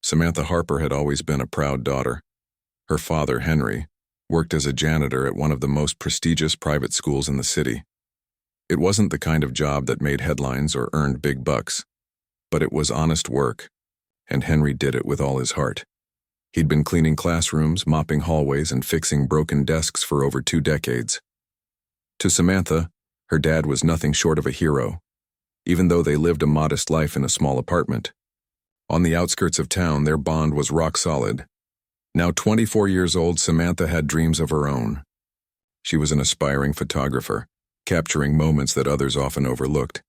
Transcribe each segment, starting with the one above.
Samantha Harper had always been a proud daughter. Her father, Henry, worked as a janitor at one of the most prestigious private schools in the city. It wasn't the kind of job that made headlines or earned big bucks, but it was honest work, and Henry did it with all his heart. He'd been cleaning classrooms, mopping hallways, and fixing broken desks for over 2 decades. To Samantha, her dad was nothing short of a hero, even though they lived a modest life in a small apartment. On the outskirts of town, their bond was rock solid. Now 24 years old, Samantha had dreams of her own. She was an aspiring photographer, capturing moments that others often overlooked.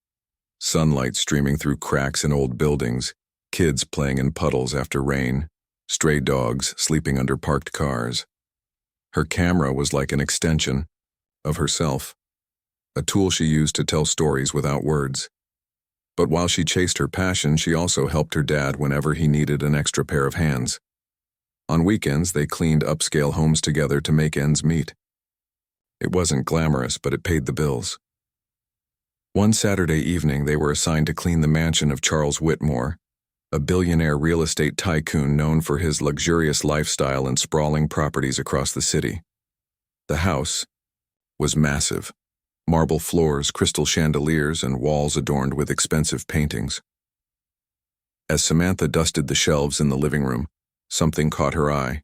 Sunlight streaming through cracks in old buildings, kids playing in puddles after rain, stray dogs sleeping under parked cars. Her camera was like an extension of herself, a tool she used to tell stories without words. But while she chased her passion, she also helped her dad whenever he needed an extra pair of hands. On weekends, they cleaned upscale homes together to make ends meet. It wasn't glamorous, but it paid the bills. One Saturday evening, they were assigned to clean the mansion of Charles Whitmore, a billionaire real estate tycoon known for his luxurious lifestyle and sprawling properties across the city. The house was massive. Marble floors, crystal chandeliers, and walls adorned with expensive paintings. As Samantha dusted the shelves in the living room, something caught her eye.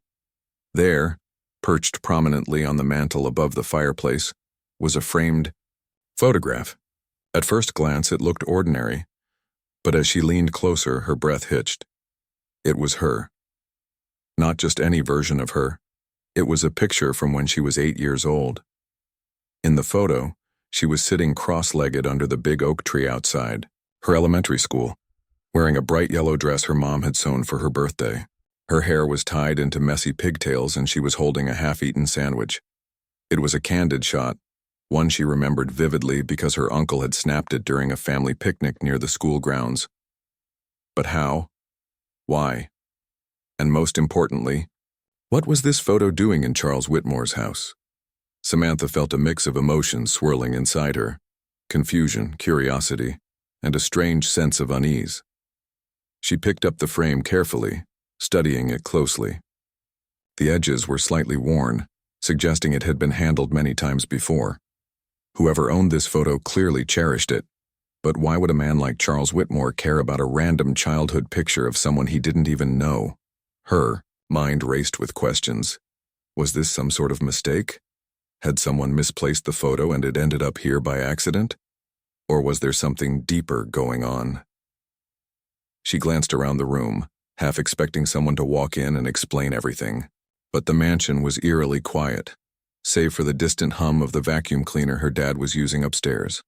There, perched prominently on the mantel above the fireplace, was a framed photograph. At first glance, it looked ordinary, but as she leaned closer, her breath hitched. It was her. Not just any version of her. It was a picture from when she was 8 years old. In the photo, she was sitting cross-legged under the big oak tree outside, her elementary school, wearing a bright yellow dress her mom had sewn for her birthday. Her hair was tied into messy pigtails and she was holding a half-eaten sandwich. It was a candid shot, one she remembered vividly because her uncle had snapped it during a family picnic near the school grounds. But how? Why? And most importantly, what was this photo doing in Charles Whitmore's house? Samantha felt a mix of emotions swirling inside her: confusion, curiosity, and a strange sense of unease. She picked up the frame carefully, studying it closely. The edges were slightly worn, suggesting it had been handled many times before. Whoever owned this photo clearly cherished it, but why would a man like Charles Whitmore care about a random childhood picture of someone he didn't even know? Her mind raced with questions. Was this some sort of mistake? Had someone misplaced the photo and it ended up here by accident? Or was there something deeper going on? She glanced around the room, half expecting someone to walk in and explain everything. But the mansion was eerily quiet, save for the distant hum of the vacuum cleaner her dad was using upstairs.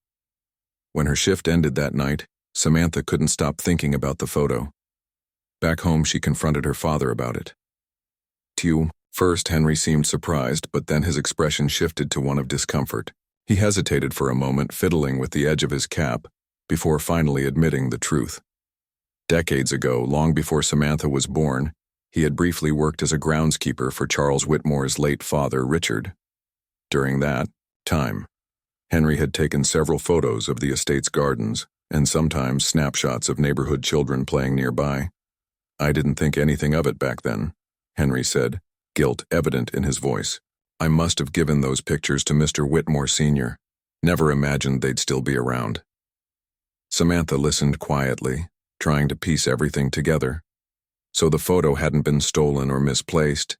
When her shift ended that night, Samantha couldn't stop thinking about the photo. Back home, she confronted her father about it. First, Henry seemed surprised, but then his expression shifted to one of discomfort. He hesitated for a moment, fiddling with the edge of his cap, before finally admitting the truth. Decades ago, long before Samantha was born, he had briefly worked as a groundskeeper for Charles Whitmore's late father, Richard. During that time, Henry had taken several photos of the estate's gardens, and sometimes snapshots of neighborhood children playing nearby. "I didn't think anything of it back then," Henry said, guilt evident in his voice. "I must have given those pictures to Mr. Whitmore Sr. Never imagined they'd still be around." Samantha listened quietly, trying to piece everything together. So the photo hadn't been stolen or misplaced.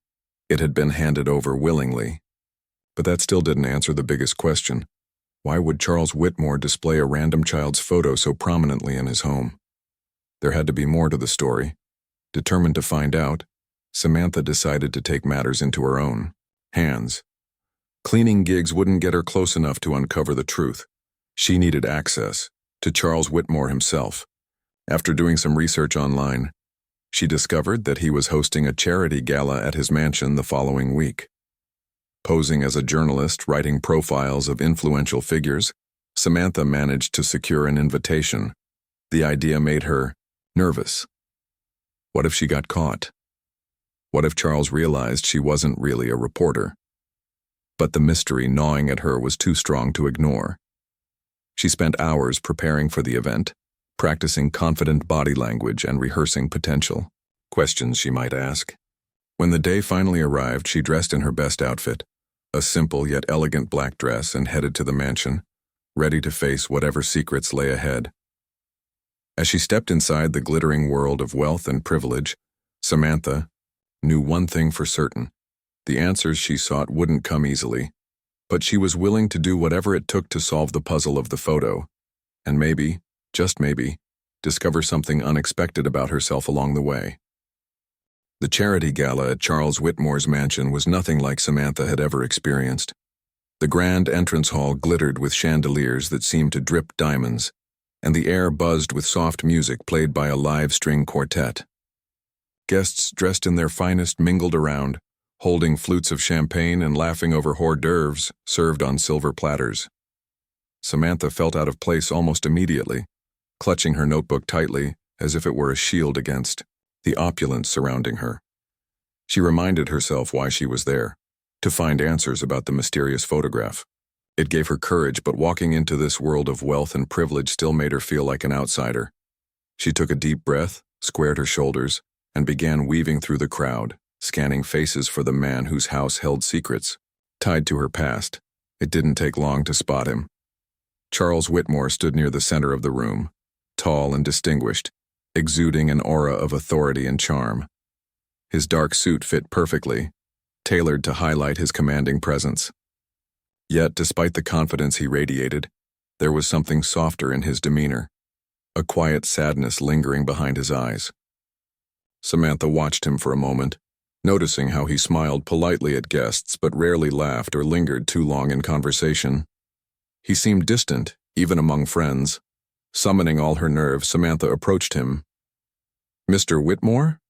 It had been handed over willingly. But that still didn't answer the biggest question. Why would Charles Whitmore display a random child's photo so prominently in his home? There had to be more to the story. Determined to find out, Samantha decided to take matters into her own hands. Cleaning gigs wouldn't get her close enough to uncover the truth. She needed access to Charles Whitmore himself. After doing some research online, she discovered that he was hosting a charity gala at his mansion the following week. Posing as a journalist writing profiles of influential figures, Samantha managed to secure an invitation. The idea made her nervous. What if she got caught? What if Charles realized she wasn't really a reporter? But the mystery gnawing at her was too strong to ignore. She spent hours preparing for the event, practicing confident body language and rehearsing potential questions she might ask. When the day finally arrived, she dressed in her best outfit, a simple yet elegant black dress, and headed to the mansion, ready to face whatever secrets lay ahead. As she stepped inside the glittering world of wealth and privilege, Samantha knew one thing for certain. The answers she sought wouldn't come easily, but she was willing to do whatever it took to solve the puzzle of the photo, and maybe, just maybe, discover something unexpected about herself along the way. The charity gala at Charles Whitmore's mansion was nothing like Samantha had ever experienced. The grand entrance hall glittered with chandeliers that seemed to drip diamonds, and the air buzzed with soft music played by a live string quartet. Guests dressed in their finest mingled around, holding flutes of champagne and laughing over hors d'oeuvres served on silver platters. Samantha felt out of place almost immediately, clutching her notebook tightly as if it were a shield against the opulence surrounding her. She reminded herself why she was there, to find answers about the mysterious photograph. It gave her courage, but walking into this world of wealth and privilege still made her feel like an outsider. She took a deep breath, squared her shoulders, and began weaving through the crowd, scanning faces for the man whose house held secrets. Tied to her past, it didn't take long to spot him. Charles Whitmore stood near the center of the room, tall and distinguished, exuding an aura of authority and charm. His dark suit fit perfectly, tailored to highlight his commanding presence. Yet, despite the confidence he radiated, there was something softer in his demeanor, a quiet sadness lingering behind his eyes. Samantha watched him for a moment, noticing how he smiled politely at guests but rarely laughed or lingered too long in conversation. He seemed distant, even among friends. Summoning all her nerve, Samantha approached him. "Mr. Whitmore?"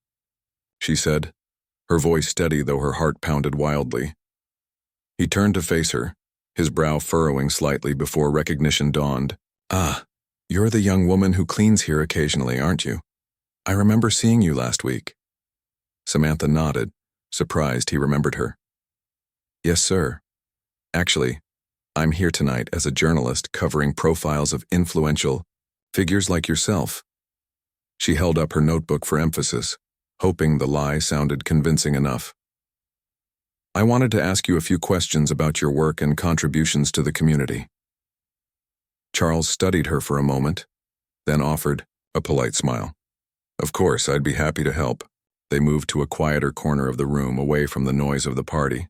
she said, her voice steady though her heart pounded wildly. He turned to face her, his brow furrowing slightly before recognition dawned. "Ah, you're the young woman who cleans here occasionally, aren't you? I remember seeing you last week." Samantha nodded, surprised he remembered her. "Yes, sir. Actually, I'm here tonight as a journalist covering profiles of influential figures like yourself." She held up her notebook for emphasis, hoping the lie sounded convincing enough. "I wanted to ask you a few questions about your work and contributions to the community." Charles studied her for a moment, then offered a polite smile. "Of course, I'd be happy to help." They moved to a quieter corner of the room, away from the noise of the party.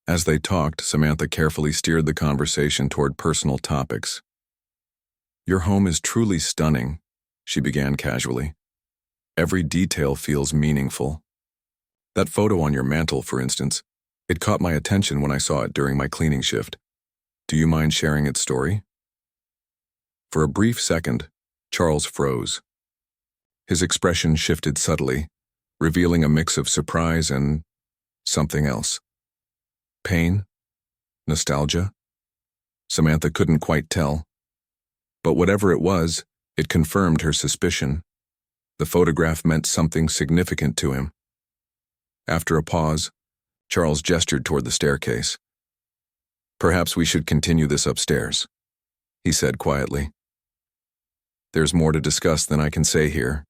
As they talked, Samantha carefully steered the conversation toward personal topics. "Your home is truly stunning," she began casually. "Every detail feels meaningful. That photo on your mantel, for instance, it caught my attention when I saw it during my cleaning shift. Do you mind sharing its story?" For a brief second, Charles froze. His expression shifted subtly, revealing a mix of surprise and something else. Pain? Nostalgia? Samantha couldn't quite tell. But whatever it was, it confirmed her suspicion. The photograph meant something significant to him. After a pause, Charles gestured toward the staircase. "Perhaps we should continue this upstairs," he said quietly. "There's more to discuss than I can say here."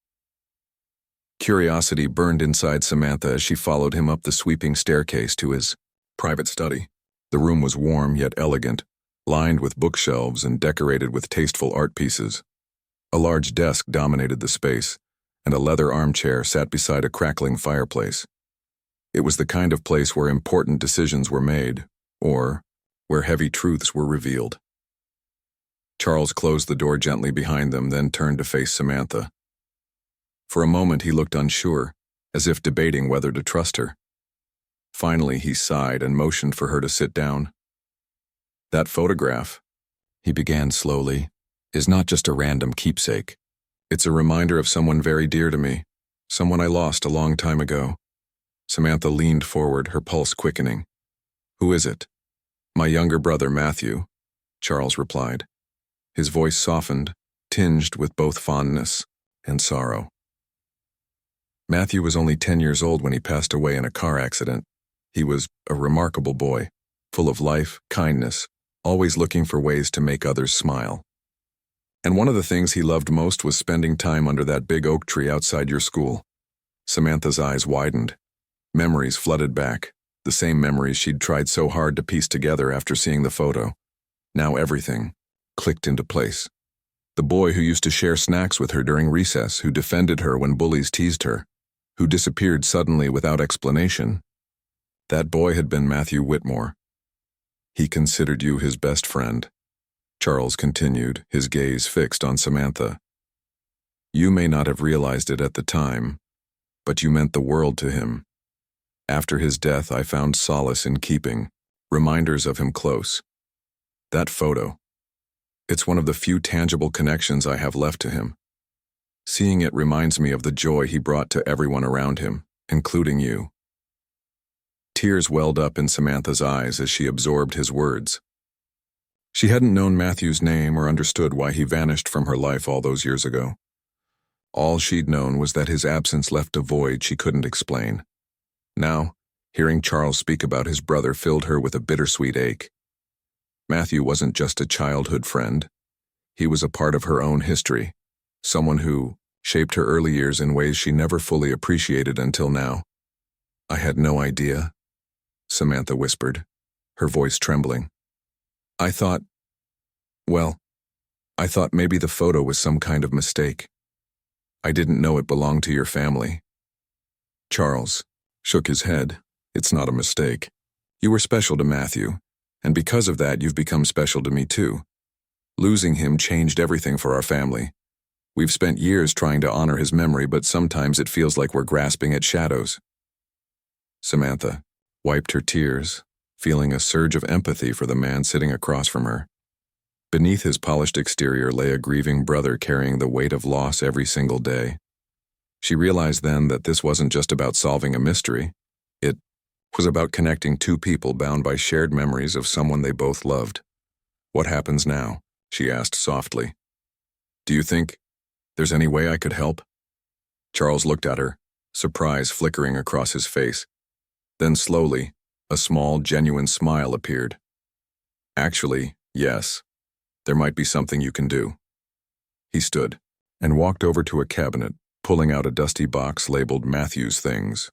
Curiosity burned inside Samantha as she followed him up the sweeping staircase to his private study. The room was warm yet elegant, lined with bookshelves and decorated with tasteful art pieces. A large desk dominated the space, and a leather armchair sat beside a crackling fireplace. It was the kind of place where important decisions were made, or where heavy truths were revealed. Charles closed the door gently behind them, then turned to face Samantha. For a moment he looked unsure, as if debating whether to trust her. Finally he sighed and motioned for her to sit down. "That photograph," he began slowly, "is not just a random keepsake. It's a reminder of someone very dear to me, someone I lost a long time ago." Samantha leaned forward, her pulse quickening. "Who is it?" "My younger brother, Matthew," Charles replied. His voice softened, tinged with both fondness and sorrow. "Matthew was only 10 years old when he passed away in a car accident. He was a remarkable boy, full of life, kindness, always looking for ways to make others smile. And one of the things he loved most was spending time under that big oak tree outside your school. Samantha's eyes widened. Memories flooded back, the same memories she'd tried so hard to piece together after seeing the photo. Now everything clicked into place. The boy who used to share snacks with her during recess, who defended her when bullies teased her, who disappeared suddenly without explanation. That boy had been Matthew Whitmore. He considered you his best friend. Charles continued, his gaze fixed on Samantha. You may not have realized it at the time, but you meant the world to him. After his death, I found solace in keeping reminders of him close. That photo. It's one of the few tangible connections I have left to him. Seeing it reminds me of the joy he brought to everyone around him, including you. Tears welled up in Samantha's eyes as she absorbed his words. She hadn't known Matthew's name or understood why he vanished from her life all those years ago. All she'd known was that his absence left a void she couldn't explain. Now, hearing Charles speak about his brother filled her with a bittersweet ache. Matthew wasn't just a childhood friend. He was a part of her own history, someone who shaped her early years in ways she never fully appreciated until now. I had no idea, Samantha whispered, her voice trembling. I thought maybe the photo was some kind of mistake. I didn't know it belonged to your family. Charles shook his head. It's not a mistake. You were special to Matthew, and because of that, you've become special to me too. Losing him changed everything for our family. We've spent years trying to honor his memory, but sometimes it feels like we're grasping at shadows. Samantha wiped her tears, feeling a surge of empathy for the man sitting across from her. Beneath his polished exterior lay a grieving brother carrying the weight of loss every single day. She realized then that this wasn't just about solving a mystery. It was about connecting two people bound by shared memories of someone they both loved. What happens now? She asked softly. Do you think there's any way I could help? Charles looked at her, surprise flickering across his face. Then slowly, a small, genuine smile appeared. Actually, yes. There might be something you can do. He stood and walked over to a cabinet, pulling out a dusty box labeled Matthew's Things.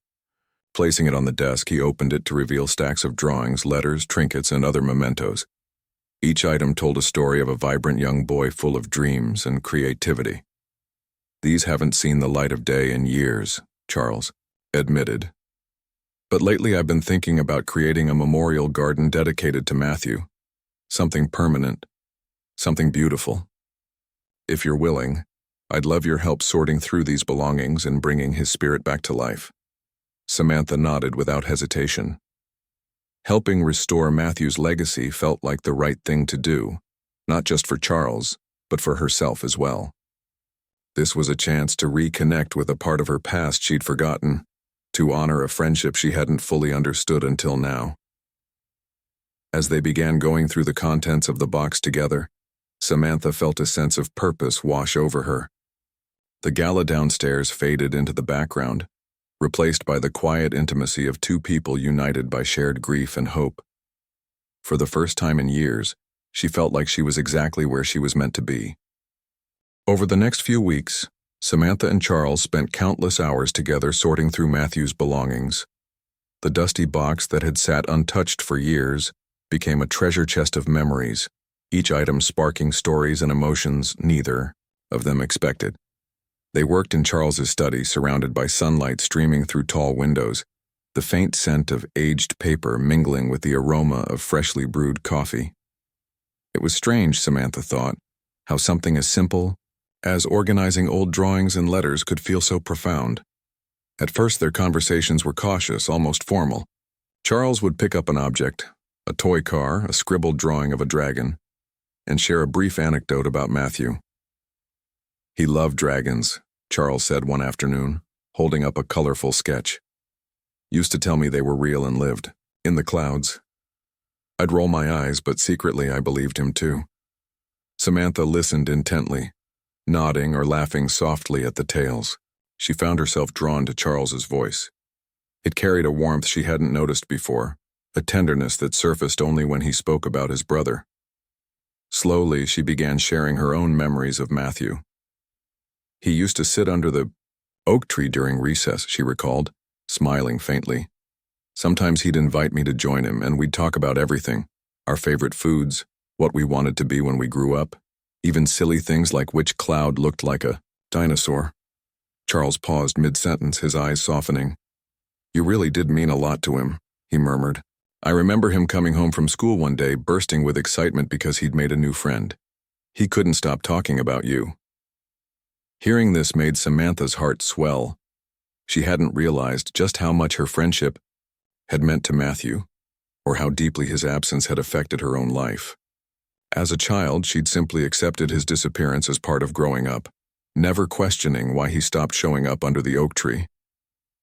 Placing it on the desk, he opened it to reveal stacks of drawings, letters, trinkets, and other mementos. Each item told a story of a vibrant young boy full of dreams and creativity. These haven't seen the light of day in years, Charles admitted. But lately I've been thinking about creating a memorial garden dedicated to Matthew. Something permanent. Something beautiful. If you're willing, I'd love your help sorting through these belongings and bringing his spirit back to life. Samantha nodded without hesitation. Helping restore Matthew's legacy felt like the right thing to do, not just for Charles, but for herself as well. This was a chance to reconnect with a part of her past she'd forgotten, to honor a friendship she hadn't fully understood until now. As they began going through the contents of the box together, Samantha felt a sense of purpose wash over her. The gala downstairs faded into the background, replaced by the quiet intimacy of two people united by shared grief and hope. For the first time in years, she felt like she was exactly where she was meant to be. Over the next few weeks, Samantha and Charles spent countless hours together sorting through Matthew's belongings. The dusty box that had sat untouched for years became a treasure chest of memories, each item sparking stories and emotions neither of them expected. They worked in Charles's study, surrounded by sunlight streaming through tall windows, the faint scent of aged paper mingling with the aroma of freshly brewed coffee. It was strange, Samantha thought, how something as simple as organizing old drawings and letters could feel so profound. At first, their conversations were cautious, almost formal. Charles would pick up an object, a toy car, a scribbled drawing of a dragon, and share a brief anecdote about Matthew. He loved dragons, Charles said one afternoon, holding up a colorful sketch. Used to tell me they were real and lived, in the clouds. I'd roll my eyes, but secretly I believed him too. Samantha listened intently, nodding or laughing softly at the tales. She found herself drawn to Charles's voice. It carried a warmth she hadn't noticed before, a tenderness that surfaced only when he spoke about his brother. Slowly, she began sharing her own memories of Matthew. He used to sit under the oak tree during recess, she recalled, smiling faintly. Sometimes he'd invite me to join him, and we'd talk about everything, our favorite foods, what we wanted to be when we grew up, even silly things like which cloud looked like a dinosaur. Charles paused mid-sentence, his eyes softening. You really did mean a lot to him, he murmured. I remember him coming home from school one day, bursting with excitement because he'd made a new friend. He couldn't stop talking about you. Hearing this made Samantha's heart swell. She hadn't realized just how much her friendship had meant to Matthew, or how deeply his absence had affected her own life. As a child, she'd simply accepted his disappearance as part of growing up, never questioning why he stopped showing up under the oak tree.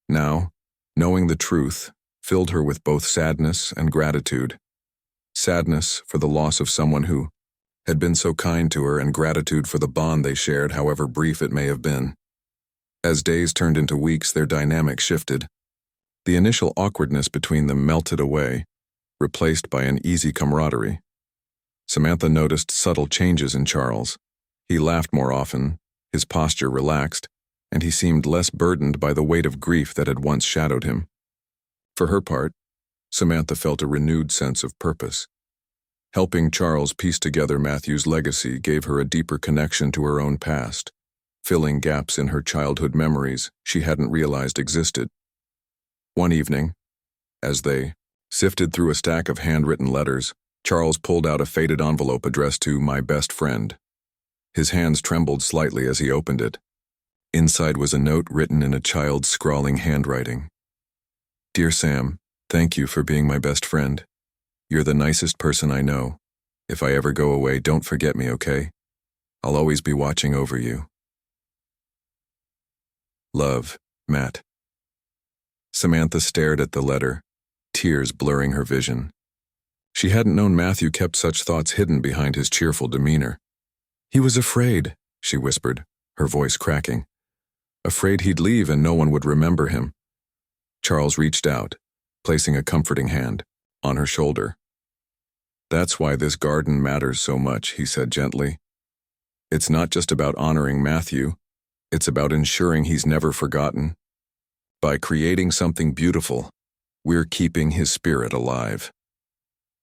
Now, knowing the truth filled her with both sadness and gratitude. Sadness for the loss of someone who had been so kind to her, and gratitude for the bond they shared, however brief it may have been. As days turned into weeks, their dynamic shifted. The initial awkwardness between them melted away, replaced by an easy camaraderie. Samantha noticed subtle changes in Charles. He laughed more often, his posture relaxed, and he seemed less burdened by the weight of grief that had once shadowed him. For her part, Samantha felt a renewed sense of purpose. Helping Charles piece together Matthew's legacy gave her a deeper connection to her own past, filling gaps in her childhood memories she hadn't realized existed. One evening, as they sifted through a stack of handwritten letters, Charles pulled out a faded envelope addressed to my best friend. His hands trembled slightly as he opened it. Inside was a note written in a child's scrawling handwriting. Dear Sam, thank you for being my best friend. You're the nicest person I know. If I ever go away, don't forget me, okay? I'll always be watching over you. Love, Matt. Samantha stared at the letter, tears blurring her vision. She hadn't known Matthew kept such thoughts hidden behind his cheerful demeanor. He was afraid, she whispered, her voice cracking. Afraid he'd leave and no one would remember him. Charles reached out, placing a comforting hand on her shoulder. That's why this garden matters so much, he said gently. It's not just about honoring Matthew, it's about ensuring he's never forgotten. By creating something beautiful, we're keeping his spirit alive.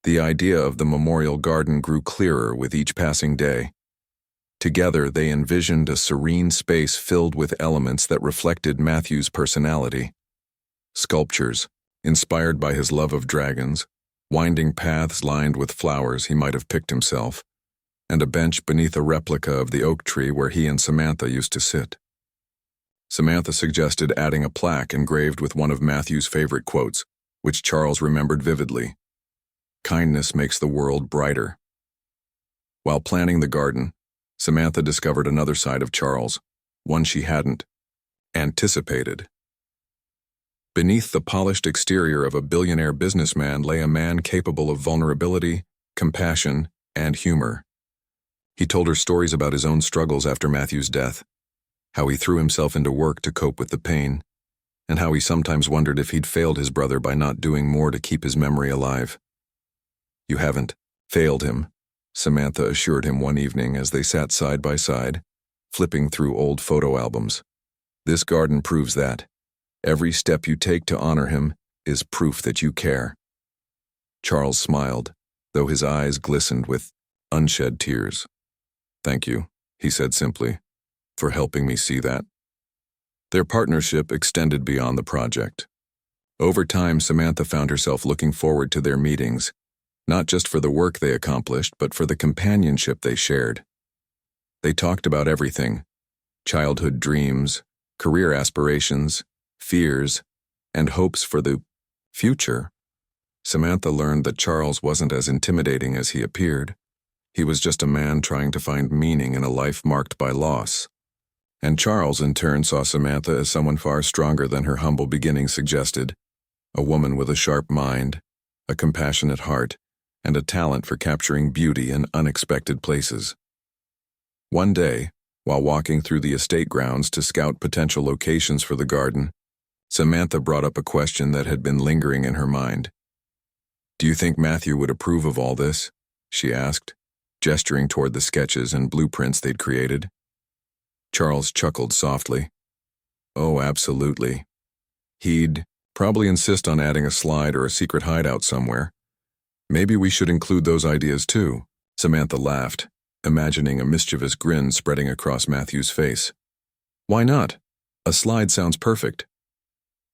The idea of the memorial garden grew clearer with each passing day. Together, they envisioned a serene space filled with elements that reflected Matthew's personality. Sculptures, inspired by his love of dragons, winding paths lined with flowers he might have picked himself, and a bench beneath a replica of the oak tree where he and Samantha used to sit. Samantha suggested adding a plaque engraved with one of Matthew's favorite quotes, which Charles remembered vividly. Kindness makes the world brighter. While planning the garden, Samantha discovered another side of Charles, one she hadn't anticipated. Beneath the polished exterior of a billionaire businessman lay a man capable of vulnerability, compassion, and humor. He told her stories about his own struggles after Matthew's death, how he threw himself into work to cope with the pain, and how he sometimes wondered if he'd failed his brother by not doing more to keep his memory alive. You haven't failed him, Samantha assured him one evening as they sat side by side, flipping through old photo albums. This garden proves that. Every step you take to honor him is proof that you care. Charles smiled, though his eyes glistened with unshed tears. Thank you, he said simply, for helping me see that. Their partnership extended beyond the project. Over time, Samantha found herself looking forward to their meetings, not just for the work they accomplished, but for the companionship they shared. They talked about everything: childhood dreams, career aspirations, fears, and hopes for the future. Samantha learned that Charles wasn't as intimidating as he appeared. He was just a man trying to find meaning in a life marked by loss. And Charles, in turn, saw Samantha as someone far stronger than her humble beginnings suggested, a woman with a sharp mind, a compassionate heart, and a talent for capturing beauty in unexpected places. One day, while walking through the estate grounds to scout potential locations for the garden, Samantha brought up a question that had been lingering in her mind. Do you think Matthew would approve of all this? She asked, gesturing toward the sketches and blueprints they'd created. Charles chuckled softly. Oh, absolutely. He'd probably insist on adding a slide or a secret hideout somewhere. Maybe we should include those ideas too. Samantha laughed, imagining a mischievous grin spreading across Matthew's face. Why not? A slide sounds perfect.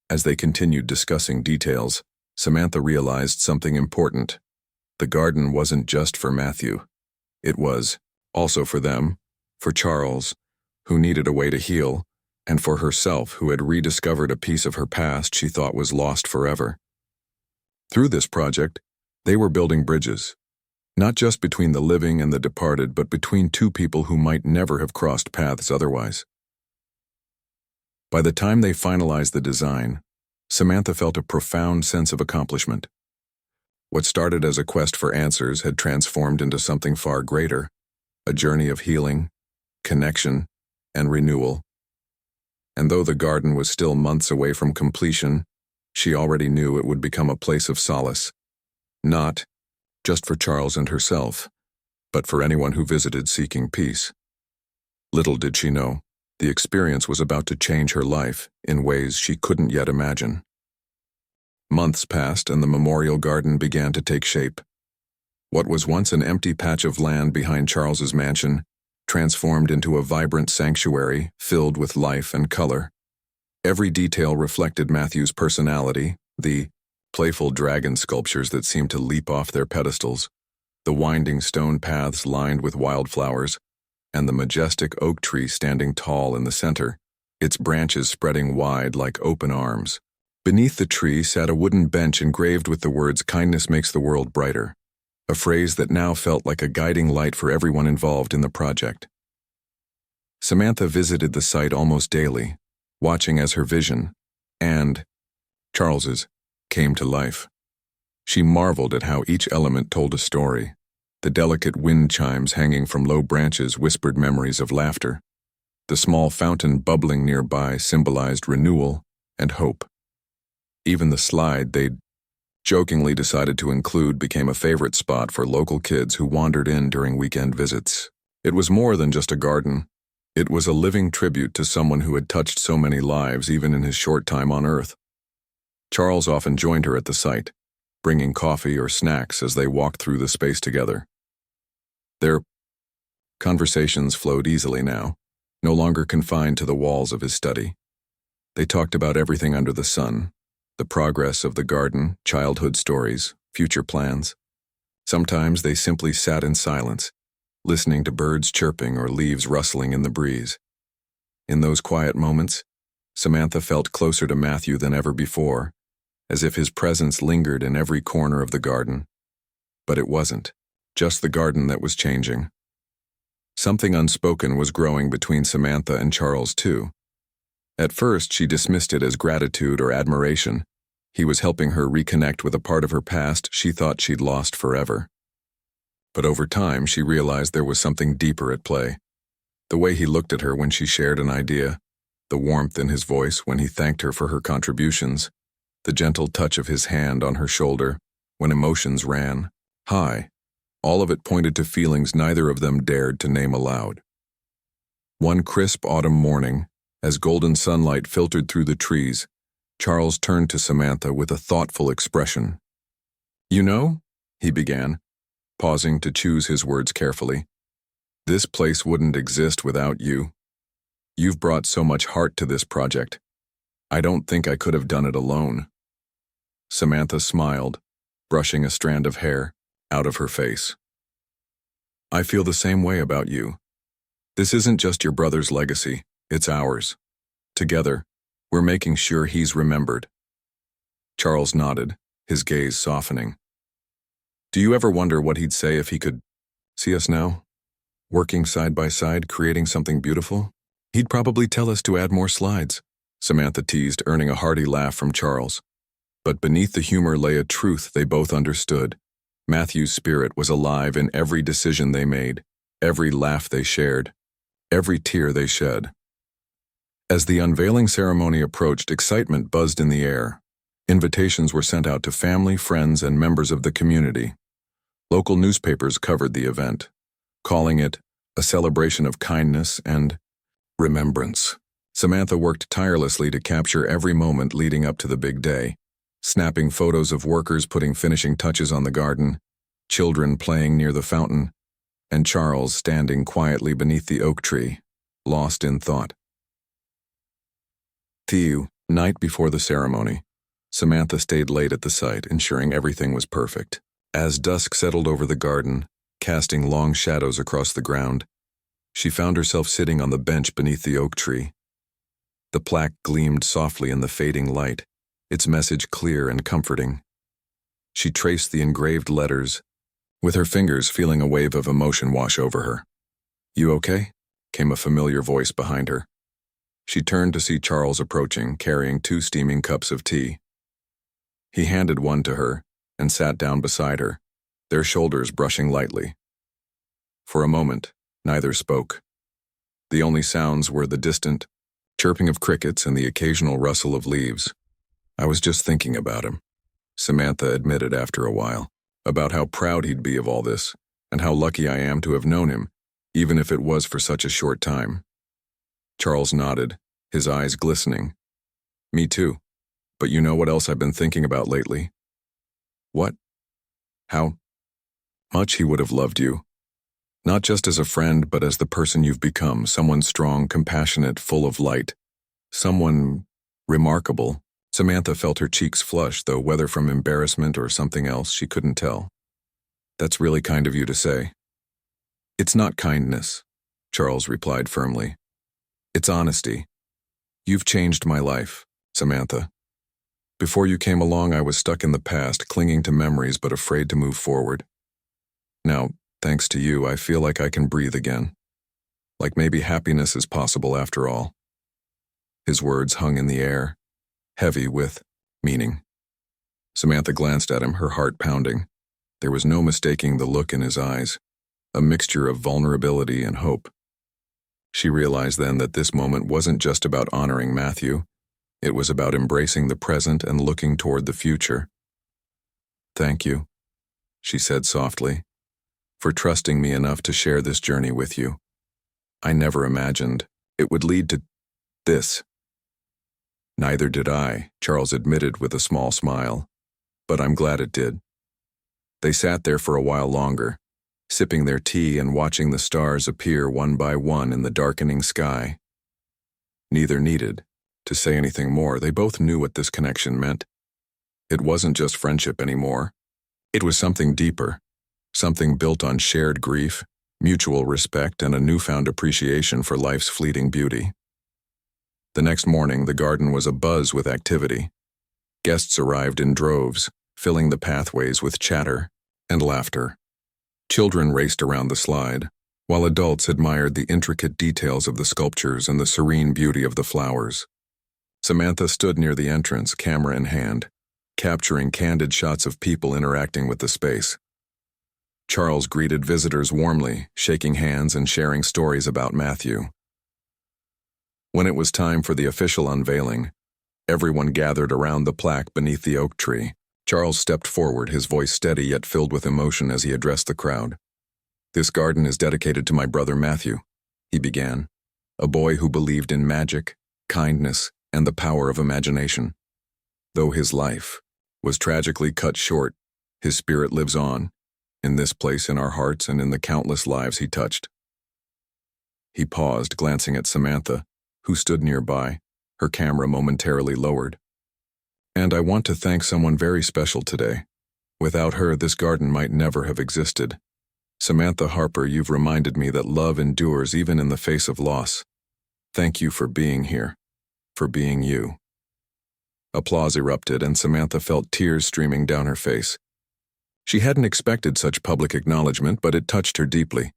As they continued discussing details, Samantha realized something important. The garden wasn't just for Matthew. It was also for them, for Charles, who needed a way to heal, and for herself, who had rediscovered a piece of her past she thought was lost forever. Through this project, they were building bridges, not just between the living and the departed, but between two people who might never have crossed paths otherwise. By the time they finalized the design, Samantha felt a profound sense of accomplishment. What started as a quest for answers had transformed into something far greater, a journey of healing, connection, and renewal. And though the garden was still months away from completion, she already knew it would become a place of solace, not just for Charles and herself, but for anyone who visited seeking peace. Little did she know, the experience was about to change her life in ways she couldn't yet imagine. Months passed and the memorial garden began to take shape. What was once an empty patch of land behind Charles's mansion transformed into a vibrant sanctuary filled with life and color. Every detail reflected Matthew's personality, the playful dragon sculptures that seemed to leap off their pedestals, the winding stone paths lined with wildflowers, and the majestic oak tree standing tall in the center, its branches spreading wide like open arms. Beneath the tree sat a wooden bench engraved with the words, "Kindness makes the world brighter," a phrase that now felt like a guiding light for everyone involved in the project. Samantha visited the site almost daily, watching as her vision, and Charles's, came to life. She marveled at how each element told a story. The delicate wind chimes hanging from low branches whispered memories of laughter. The small fountain bubbling nearby symbolized renewal and hope. Even the slide they'd jokingly decided to include became a favorite spot for local kids who wandered in during weekend visits. It was more than just a garden. It was a living tribute to someone who had touched so many lives even in his short time on Earth. Charles often joined her at the site, bringing coffee or snacks as they walked through the space together. Their conversations flowed easily now, no longer confined to the walls of his study. They talked about everything under the sun, the progress of the garden, childhood stories, future plans. Sometimes they simply sat in silence, listening to birds chirping or leaves rustling in the breeze. In those quiet moments, Samantha felt closer to Matthew than ever before, as if his presence lingered in every corner of the garden. But it wasn't just the garden that was changing. Something unspoken was growing between Samantha and Charles, too. At first, she dismissed it as gratitude or admiration. He was helping her reconnect with a part of her past she thought she'd lost forever. But over time, she realized there was something deeper at play. The way he looked at her when she shared an idea, the warmth in his voice when he thanked her for her contributions, the gentle touch of his hand on her shoulder when emotions ran high. All of it pointed to feelings neither of them dared to name aloud. One crisp autumn morning, as golden sunlight filtered through the trees, Charles turned to Samantha with a thoughtful expression. "You know," he began, pausing to choose his words carefully, "this place wouldn't exist without you. You've brought so much heart to this project. I don't think I could have done it alone." Samantha smiled, brushing a strand of hair out of her face. "I feel the same way about you. This isn't just your brother's legacy, it's ours. Together, we're making sure he's remembered." Charles nodded, his gaze softening. "Do you ever wonder what he'd say if he could see us now, working side by side, creating something beautiful?" "He'd probably tell us to add more slides," Samantha teased, earning a hearty laugh from Charles. But beneath the humor lay a truth they both understood. Matthew's spirit was alive in every decision they made, every laugh they shared, every tear they shed. As the unveiling ceremony approached, excitement buzzed in the air. Invitations were sent out to family, friends, and members of the community. Local newspapers covered the event, calling it a celebration of kindness and remembrance. Samantha worked tirelessly to capture every moment leading up to the big day, snapping photos of workers putting finishing touches on the garden, children playing near the fountain, and Charles standing quietly beneath the oak tree, lost in thought. The night before the ceremony, Samantha stayed late at the site, ensuring everything was perfect. As dusk settled over the garden, casting long shadows across the ground, she found herself sitting on the bench beneath the oak tree. The plaque gleamed softly in the fading light, its message clear and comforting. She traced the engraved letters, with her fingers feeling a wave of emotion wash over her. "You okay?" came a familiar voice behind her. She turned to see Charles approaching, carrying 2 steaming cups of tea. He handed one to her and sat down beside her, their shoulders brushing lightly. For a moment, neither spoke. The only sounds were the distant chirping of crickets and the occasional rustle of leaves. "I was just thinking about him," Samantha admitted after a while, "about how proud he'd be of all this, and how lucky I am to have known him, even if it was for such a short time." Charles nodded, his eyes glistening. "Me too. But you know what else I've been thinking about lately?" "What?" "How much he would have loved you. Not just as a friend, but as the person you've become, someone strong, compassionate, full of light. Someone remarkable." Samantha felt her cheeks flush, though whether from embarrassment or something else, she couldn't tell. "That's really kind of you to say." "It's not kindness," Charles replied firmly. "It's honesty. You've changed my life, Samantha. Before you came along, I was stuck in the past, clinging to memories but afraid to move forward. Now, thanks to you, I feel like I can breathe again. Like maybe happiness is possible after all." His words hung in the air, heavy with meaning. Samantha glanced at him, her heart pounding. There was no mistaking the look in his eyes, a mixture of vulnerability and hope. She realized then that this moment wasn't just about honoring Matthew. It was about embracing the present and looking toward the future. "Thank you," she said softly, "for trusting me enough to share this journey with you. I never imagined it would lead to this." "Neither did I," Charles admitted with a small smile, "but I'm glad it did." They sat there for a while longer, sipping their tea and watching the stars appear one by one in the darkening sky. Neither needed to say anything more. They both knew what this connection meant. It wasn't just friendship anymore. It was something deeper, something built on shared grief, mutual respect, and a newfound appreciation for life's fleeting beauty. The next morning, the garden was abuzz with activity. Guests arrived in droves, filling the pathways with chatter and laughter. Children raced around the slide, while adults admired the intricate details of the sculptures and the serene beauty of the flowers. Samantha stood near the entrance, camera in hand, capturing candid shots of people interacting with the space. Charles greeted visitors warmly, shaking hands and sharing stories about Matthew. When it was time for the official unveiling, everyone gathered around the plaque beneath the oak tree. Charles stepped forward, his voice steady yet filled with emotion as he addressed the crowd. "This garden is dedicated to my brother Matthew," he began, "a boy who believed in magic, kindness, and the power of imagination. Though his life was tragically cut short, his spirit lives on, in this place in our hearts and in the countless lives he touched." He paused, glancing at Samantha, who stood nearby, her camera momentarily lowered. "And I want to thank someone very special today. Without her, this garden might never have existed. Samantha Harper, you've reminded me that love endures even in the face of loss. Thank you for being here, for being you." Applause erupted, and Samantha felt tears streaming down her face. She hadn't expected such public acknowledgement, but it touched her deeply.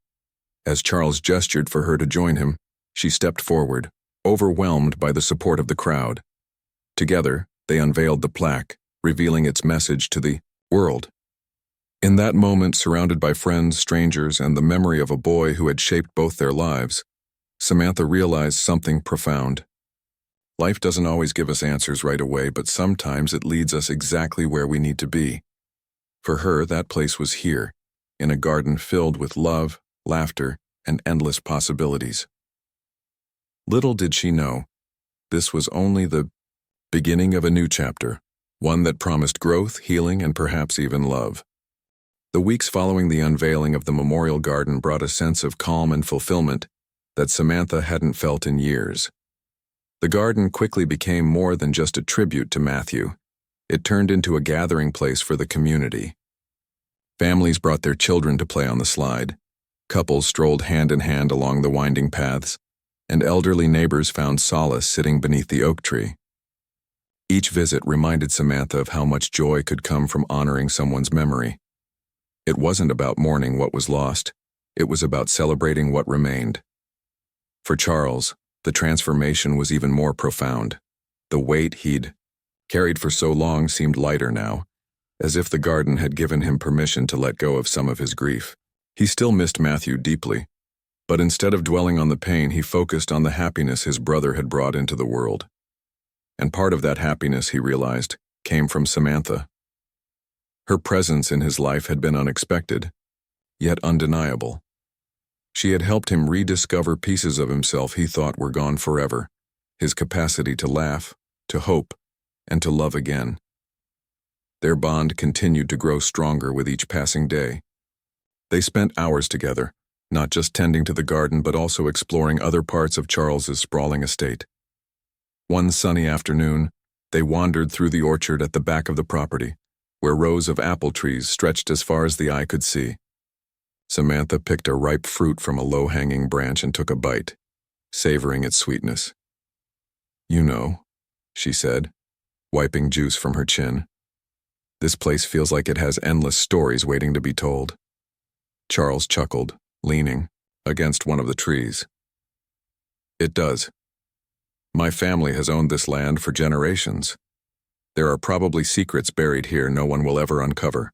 As Charles gestured for her to join him, she stepped forward, overwhelmed by the support of the crowd. Together, they unveiled the plaque, revealing its message to the world. In that moment, surrounded by friends, strangers, and the memory of a boy who had shaped both their lives, Samantha realized something profound. Life doesn't always give us answers right away, but sometimes it leads us exactly where we need to be. For her, that place was here, in a garden filled with love, laughter, and endless possibilities. Little did she know, This was only the beginning of a new chapter, one that promised growth, healing, and perhaps even love. The weeks following the unveiling of the memorial garden brought a sense of calm and fulfillment that Samantha hadn't felt in years. The garden quickly became more than just a tribute to Matthew. It turned into a gathering place for the community. Families brought their children to play on the slide. Couples strolled hand in hand along the winding paths, and elderly neighbors found solace sitting beneath the oak tree. Each visit reminded Samantha of how much joy could come from honoring someone's memory. It wasn't about mourning what was lost. It was about celebrating what remained. For Charles, the transformation was even more profound. The weight he'd carried for so long seemed lighter now, as if the garden had given him permission to let go of some of his grief. He still missed Matthew deeply, but instead of dwelling on the pain, he focused on the happiness his brother had brought into the world. And part of that happiness, he realized, came from Samantha. Her presence in his life had been unexpected, yet undeniable. She had helped him rediscover pieces of himself he thought were gone forever, his capacity to laugh, to hope, and to love again. Their bond continued to grow stronger with each passing day. They spent hours together, not just tending to the garden but also exploring other parts of Charles's sprawling estate. One sunny afternoon, they wandered through the orchard at the back of the property, where rows of apple trees stretched as far as the eye could see. Samantha picked a ripe fruit from a low-hanging branch and took a bite, savoring its sweetness. "You know," she said, wiping juice from her chin, "this place feels like it has endless stories waiting to be told." Charles chuckled, leaning against one of the trees. "It does. My family has owned this land for generations. There are probably secrets buried here no one will ever uncover."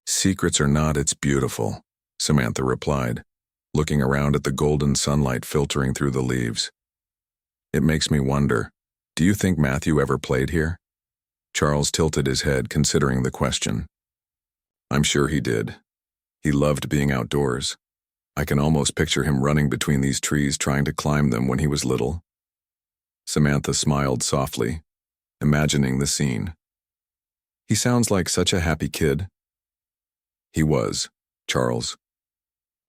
"Secrets or not, it's beautiful," Samantha replied, looking around at the golden sunlight filtering through the leaves. "It makes me wonder, do you think Matthew ever played here?" Charles tilted his head, considering the question. "I'm sure he did. He loved being outdoors. I can almost picture him running between these trees trying to climb them when he was little." Samantha smiled softly, imagining the scene. "He sounds like such a happy kid." "He was, Charles."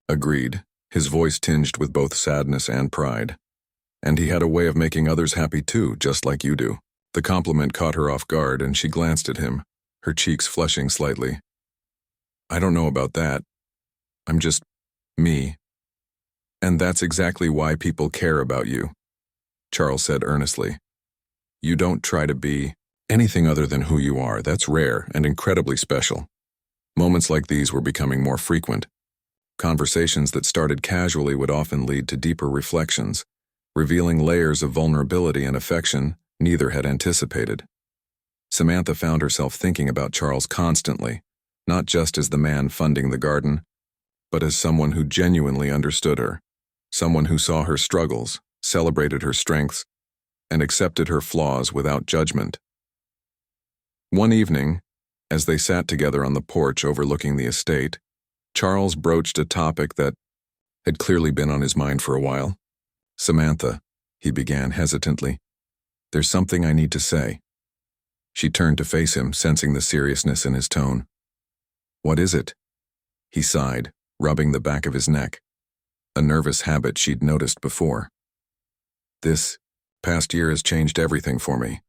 Agreed, his voice tinged with both sadness and pride. "And he had a way of making others happy too, just like you do." The compliment caught her off guard and she glanced at him, her cheeks flushing slightly. "I don't know about that. I'm just me. And that's exactly why people care about you," Charles said earnestly. "You don't try to be anything other than who you are. That's rare and incredibly special." Moments like these were becoming more frequent. Conversations that started casually would often lead to deeper reflections, revealing layers of vulnerability and affection neither had anticipated. Samantha found herself thinking about Charles constantly, not just as the man funding the garden, but as someone who genuinely understood her, someone who saw her struggles, celebrated her strengths, and accepted her flaws without judgment. One evening, as they sat together on the porch overlooking the estate, Charles broached a topic that had clearly been on his mind for a while. "Samantha," he began hesitantly, "there's something I need to say." She turned to face him, sensing the seriousness in his tone. "What is it?" He sighed, rubbing the back of his neck, a nervous habit she'd noticed before. "This past year has changed everything for me.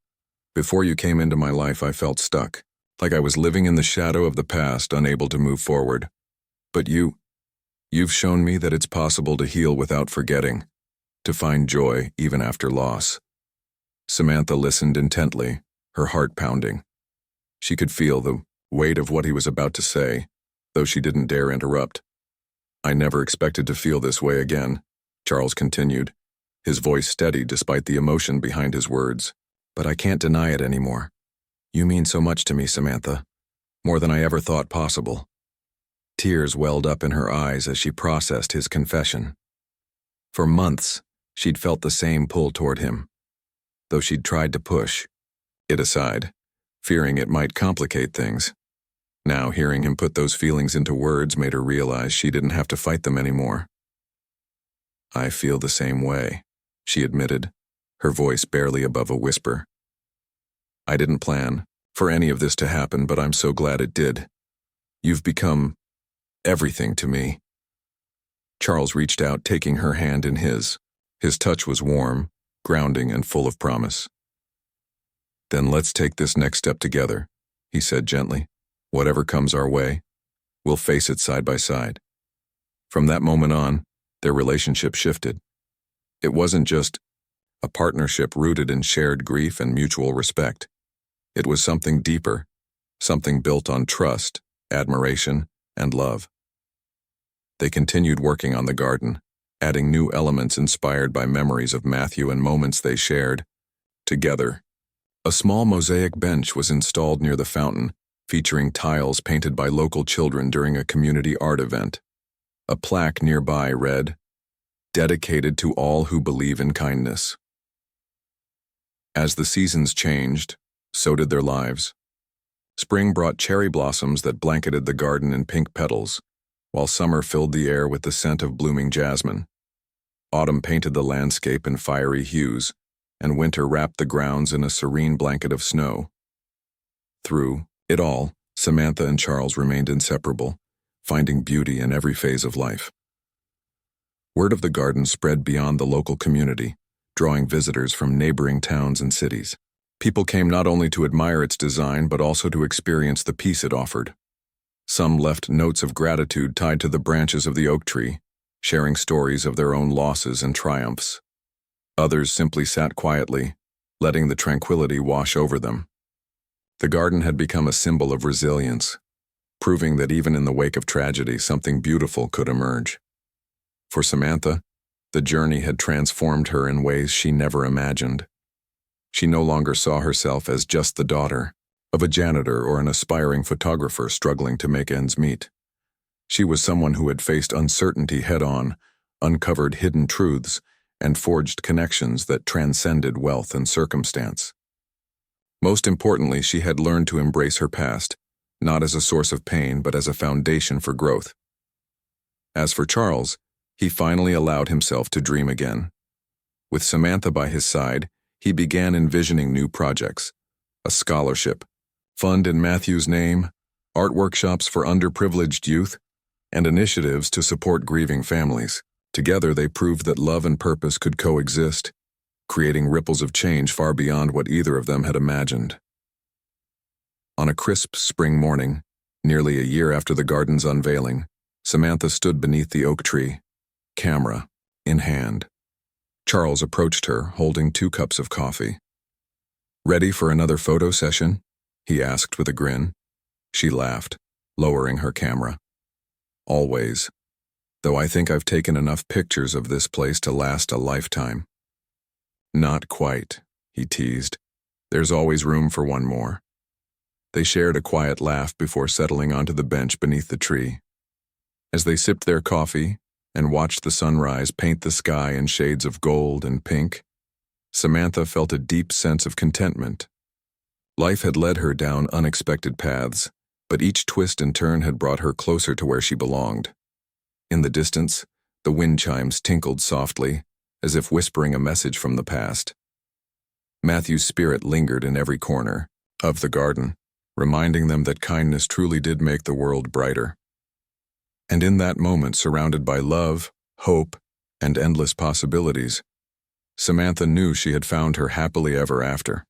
Before you came into my life, I felt stuck, like I was living in the shadow of the past, unable to move forward. But you've shown me that it's possible to heal without forgetting, to find joy even after loss." Samantha listened intently, her heart pounding. She could feel the weight of what he was about to say, though she didn't dare interrupt. "I never expected to feel this way again," Charles continued, his voice steady despite the emotion behind his words. "But I can't deny it anymore. You mean so much to me, Samantha, more than I ever thought possible." Tears welled up in her eyes as she processed his confession. For months, she'd felt the same pull toward him, though she'd tried to push it aside, fearing it might complicate things. Now, hearing him put those feelings into words made her realize she didn't have to fight them anymore. "I feel the same way," she admitted, her voice barely above a whisper. "I didn't plan for any of this to happen, but I'm so glad it did. You've become everything to me." Charles reached out, taking her hand in his. His touch was warm, grounding, and full of promise. "Then let's take this next step together," he said gently. "Whatever comes our way, we'll face it side by side." From that moment on, their relationship shifted. It wasn't just a partnership rooted in shared grief and mutual respect. It was something deeper, something built on trust, admiration, and love. They continued working on the garden, adding new elements inspired by memories of Matthew and moments they shared together. A small mosaic bench was installed near the fountain, featuring tiles painted by local children during a community art event. A plaque nearby read, "Dedicated to all who believe in kindness." As the seasons changed, so did their lives. Spring brought cherry blossoms that blanketed the garden in pink petals, while summer filled the air with the scent of blooming jasmine. Autumn painted the landscape in fiery hues, and winter wrapped the grounds in a serene blanket of snow. Through it all, Samantha and Charles remained inseparable, finding beauty in every phase of life. Word of the garden spread beyond the local community, drawing visitors from neighboring towns and cities. People came not only to admire its design but also to experience the peace it offered. Some left notes of gratitude tied to the branches of the oak tree, sharing stories of their own losses and triumphs. Others simply sat quietly, letting the tranquility wash over them. The garden had become a symbol of resilience, proving that even in the wake of tragedy, something beautiful could emerge. For Samantha, the journey had transformed her in ways she never imagined. She no longer saw herself as just the daughter of a janitor or an aspiring photographer struggling to make ends meet. She was someone who had faced uncertainty head-on, uncovered hidden truths, and forged connections that transcended wealth and circumstance. Most importantly, she had learned to embrace her past, not as a source of pain but as a foundation for growth. As for Charles, he finally allowed himself to dream again. With Samantha by his side, he began envisioning new projects: a scholarship, fund in Matthew's name, art workshops for underprivileged youth, and initiatives to support grieving families. Together they proved that love and purpose could coexist, creating ripples of change far beyond what either of them had imagined. On a crisp spring morning, nearly a year after the garden's unveiling, Samantha stood beneath the oak tree, camera in hand. Charles approached her, holding 2 cups of coffee. "Ready for another photo session?" he asked with a grin. She laughed, lowering her camera. "Always. Though I think I've taken enough pictures of this place to last a lifetime." "Not quite," he teased. "There's always room for one more." They shared a quiet laugh before settling onto the bench beneath the tree. As they sipped their coffee and watched the sunrise paint the sky in shades of gold and pink, Samantha felt a deep sense of contentment. Life had led her down unexpected paths, but each twist and turn had brought her closer to where she belonged. In the distance, the wind chimes tinkled softly, as if whispering a message from the past. Matthew's spirit lingered in every corner of the garden, reminding them that kindness truly did make the world brighter. And in that moment, surrounded by love, hope, and endless possibilities, Samantha knew she had found her happily ever after.